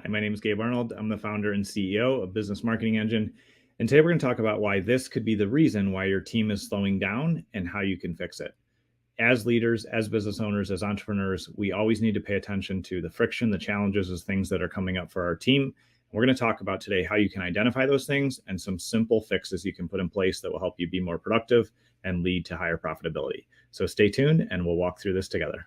My name is Gabe Arnold. I'm the founder and CEO of Business Marketing Engine. And today we're going to talk about why this could be the reason why your team is slowing down and how you can fix it. As leaders, as business owners, as entrepreneurs, we always need to pay attention to the friction, the challenges, as things that are coming up for our team. We're going to talk about today how you can identify those things and some simple fixes you can put in place that will help you be more productive and lead to higher profitability. So stay tuned and we'll walk through this together.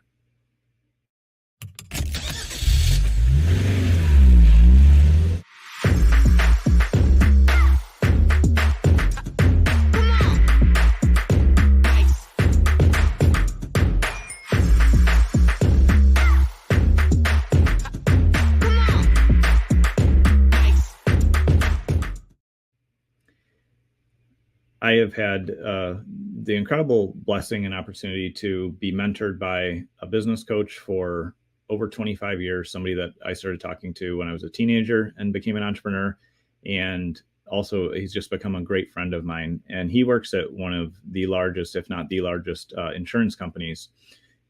I have had the incredible blessing and opportunity to be mentored by a business coach for over 25 years, somebody that I started talking to when I was a teenager and became an entrepreneur. And also, he's just become a great friend of mine. And he works at one of the largest, if not the largest, insurance companies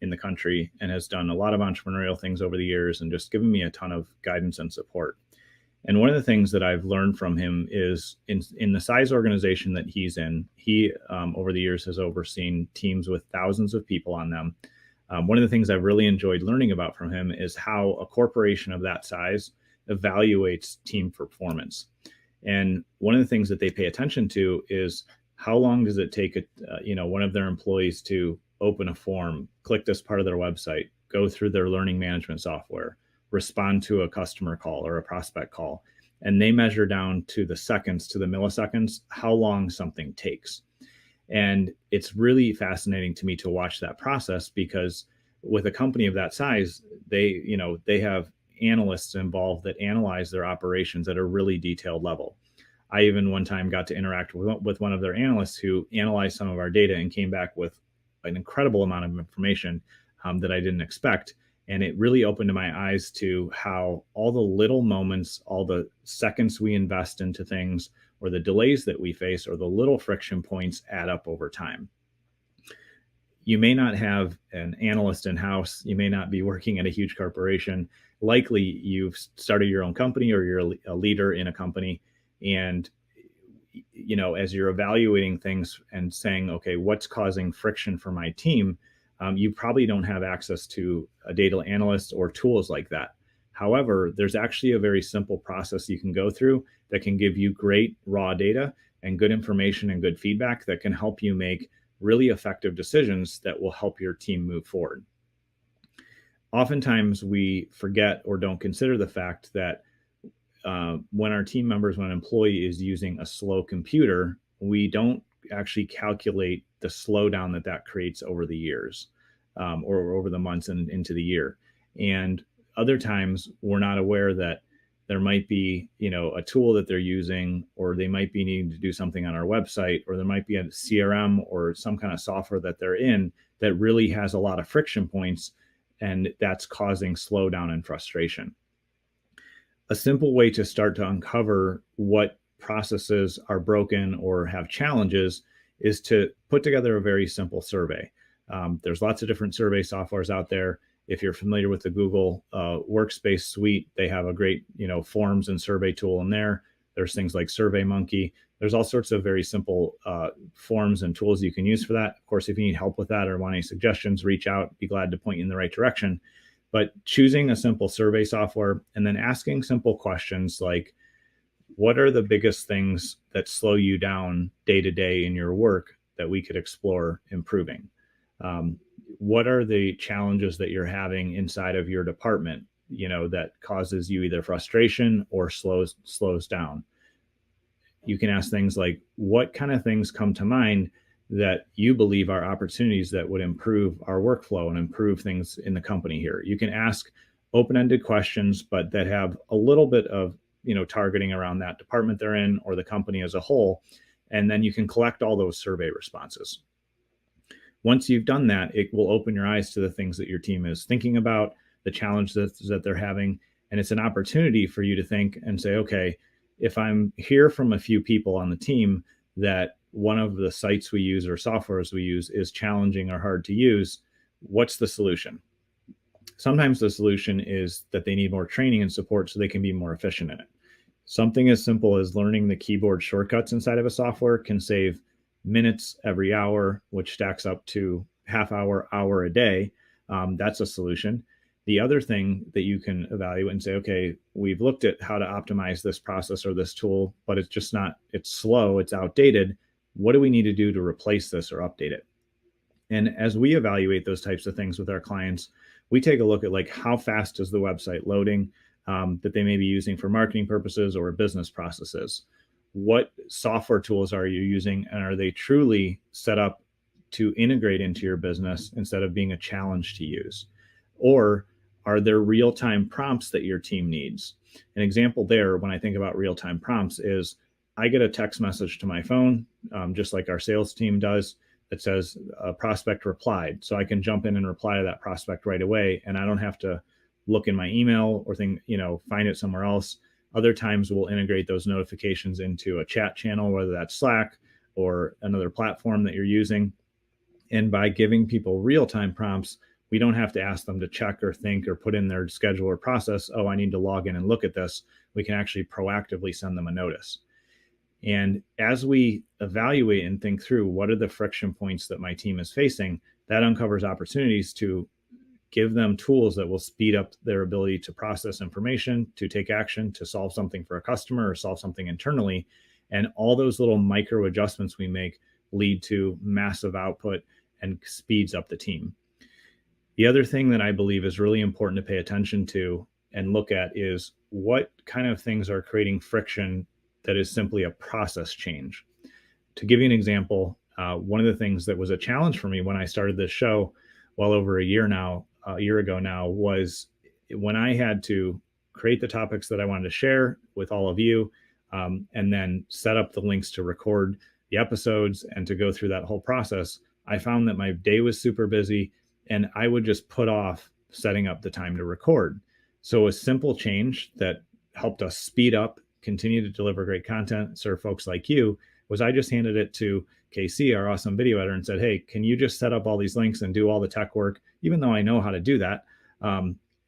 in the country and has done a lot of entrepreneurial things over the years and just given me a ton of guidance and support. And one of the things that I've learned from him is in the size organization that he's in, he over the years has overseen teams with thousands of people on them. One of the things I've really enjoyed learning about from him is how a corporation of that size evaluates team performance. And one of the things that they pay attention to is how long does it take one of their employees to open a form, click this part of their website, go through their learning management software, respond to a customer call or a prospect call. And they measure down to the seconds, to the milliseconds, how long something takes. And it's really fascinating to me to watch that process because with a company of that size, they have analysts involved that analyze their operations at a really detailed level. I even one time got to interact with one of their analysts who analyzed some of our data and came back with an incredible amount of information that I didn't expect. And it really opened my eyes to how all the little moments, all the seconds we invest into things, or the delays that we face, or the little friction points add up over time. You may not have an analyst in-house. You may not be working at a huge corporation. Likely you've started your own company or you're a leader in a company. And as you're evaluating things and saying, okay, what's causing friction for my team? You probably don't have access to a data analyst or tools like that. However, there's actually a very simple process you can go through that can give you great raw data and good information and good feedback that can help you make really effective decisions that will help your team move forward. Oftentimes, we forget or don't consider the fact that when an employee is using a slow computer, we don't actually calculate the slowdown that creates over the years or over the months and into the year. And other times we're not aware that there might be, a tool that they're using, or they might be needing to do something on our website, or there might be a CRM or some kind of software that they're in that really has a lot of friction points, and that's causing slowdown and frustration. A simple way to start to uncover what processes are broken or have challenges is to put together a very simple survey. There's lots of different survey softwares out there. If you're familiar with the Google Workspace suite, they have a great, forms and survey tool in there. There's things like SurveyMonkey. There's all sorts of very simple forms and tools you can use for that. Of course, if you need help with that or want any suggestions, reach out. Be glad to point you in the right direction. But choosing a simple survey software and then asking simple questions like, what are the biggest things that slow you down day to day in your work that we could explore improving? What are the challenges that you're having inside of your department, that causes you either frustration or slows down? You can ask things like, what kind of things come to mind that you believe are opportunities that would improve our workflow and improve things in the company here? You can ask open-ended questions, but that have a little bit of targeting around that department they're in or the company as a whole. And then you can collect all those survey responses. Once you've done that, it will open your eyes to the things that your team is thinking about, the challenges that they're having. And it's an opportunity for you to think and say, okay, if I'm hear from a few people on the team that one of the sites we use or softwares we use is challenging or hard to use, what's the solution? Sometimes the solution is that they need more training and support so they can be more efficient in it. Something as simple as learning the keyboard shortcuts inside of a software can save minutes every hour, which stacks up to half hour a day. That's a solution. The other thing that you can evaluate and say, okay, we've looked at how to optimize this process or this tool, but it's just not, it's slow, it's outdated. What do we need to do to replace this or update it? And as we evaluate those types of things with our clients, we take a look at like how fast is the website loading that they may be using for marketing purposes or business processes. What software tools are you using, and are they truly set up to integrate into your business instead of being a challenge to use? Or are there real-time prompts that your team needs? An example there, when I think about real-time prompts, is I get a text message to my phone, just like our sales team does, that says a prospect replied. So I can jump in and reply to that prospect right away, and I don't have to look in my email or find it somewhere else. Other times we'll integrate those notifications into a chat channel, whether that's Slack or another platform that you're using. And by giving people real-time prompts, we don't have to ask them to check or think or put in their schedule or process, oh, I need to log in and look at this. We can actually proactively send them a notice. And as we evaluate and think through what are the friction points that my team is facing, that uncovers opportunities to give them tools that will speed up their ability to process information, to take action, to solve something for a customer or solve something internally. And all those little micro adjustments we make lead to massive output and speeds up the team. The other thing that I believe is really important to pay attention to and look at is what kind of things are creating friction that is simply a process change. To give you an example, one of the things that was a challenge for me when I started this show well over a year ago now, was when I had to create the topics that I wanted to share with all of you, and then set up the links to record the episodes and to go through that whole process. I found that my day was super busy and I would just put off setting up the time to record. So a simple change that helped us speed up, continue to deliver great content, serve folks like you, was I just handed it to KC, our awesome video editor, and said, hey, can you just set up all these links and do all the tech work, even though I know how to do that,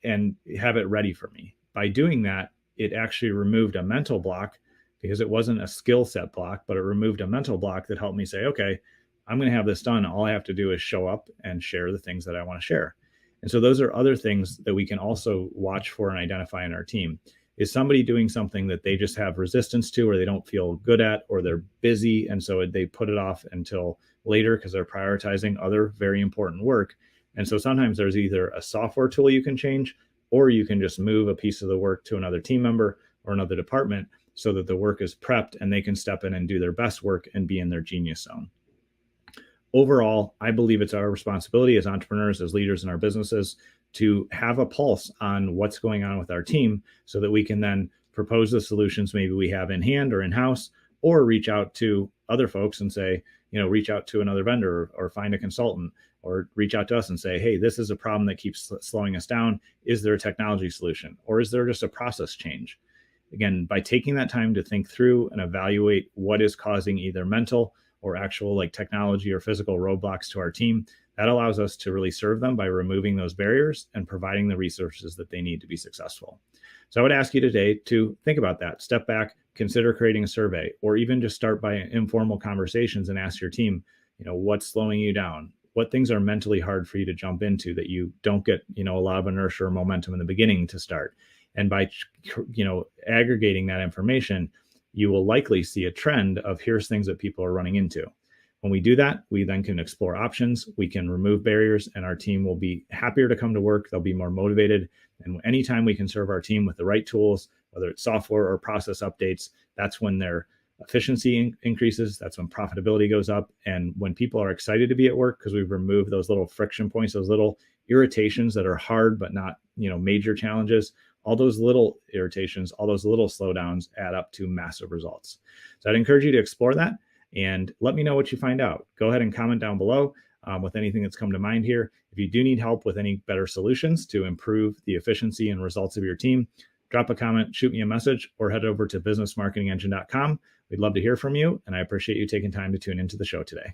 and have it ready for me. By doing that, it actually removed a mental block, because it wasn't a skill set block, but it removed a mental block that helped me say, okay, I'm going to have this done. All I have to do is show up and share the things that I want to share. And so those are other things that we can also watch for and identify in our team. Is somebody doing something that they just have resistance to, or they don't feel good at, or they're busy, and so they put it off until later because they're prioritizing other very important work? And so sometimes there's either a software tool you can change, or you can just move a piece of the work to another team member or another department so that the work is prepped and they can step in and do their best work and be in their genius zone. Overall, I believe it's our responsibility as entrepreneurs, as leaders in our businesses, to have a pulse on what's going on with our team so that we can then propose the solutions maybe we have in hand or in-house, or reach out to other folks and say, reach out to another vendor or find a consultant, or reach out to us and say, hey, this is a problem that keeps slowing us down. Is there a technology solution, or is there just a process change? Again, by taking that time to think through and evaluate what is causing either mental or actual like technology or physical roadblocks to our team, that allows us to really serve them by removing those barriers and providing the resources that they need to be successful. So I would ask you today to think about that. Step back, consider creating a survey, or even just start by informal conversations and ask your team, what's slowing you down? What things are mentally hard for you to jump into that you don't get, a lot of inertia or momentum in the beginning to start? And by, aggregating that information, you will likely see a trend of here's things that people are running into. When we do that, we then can explore options, we can remove barriers, and our team will be happier to come to work. They'll be more motivated. And anytime we can serve our team with the right tools, whether it's software or process updates, that's when their efficiency increases. That's when profitability goes up. And when people are excited to be at work because we've removed those little friction points, those little irritations that are hard but not, major challenges, all those little irritations, all those little slowdowns add up to massive results. So I'd encourage you to explore that and let me know what you find out. Go ahead and comment down below with anything that's come to mind here. If you do need help with any better solutions to improve the efficiency and results of your team, drop a comment, shoot me a message, or head over to businessmarketingengine.com. We'd love to hear from you, and I appreciate you taking time to tune into the show today.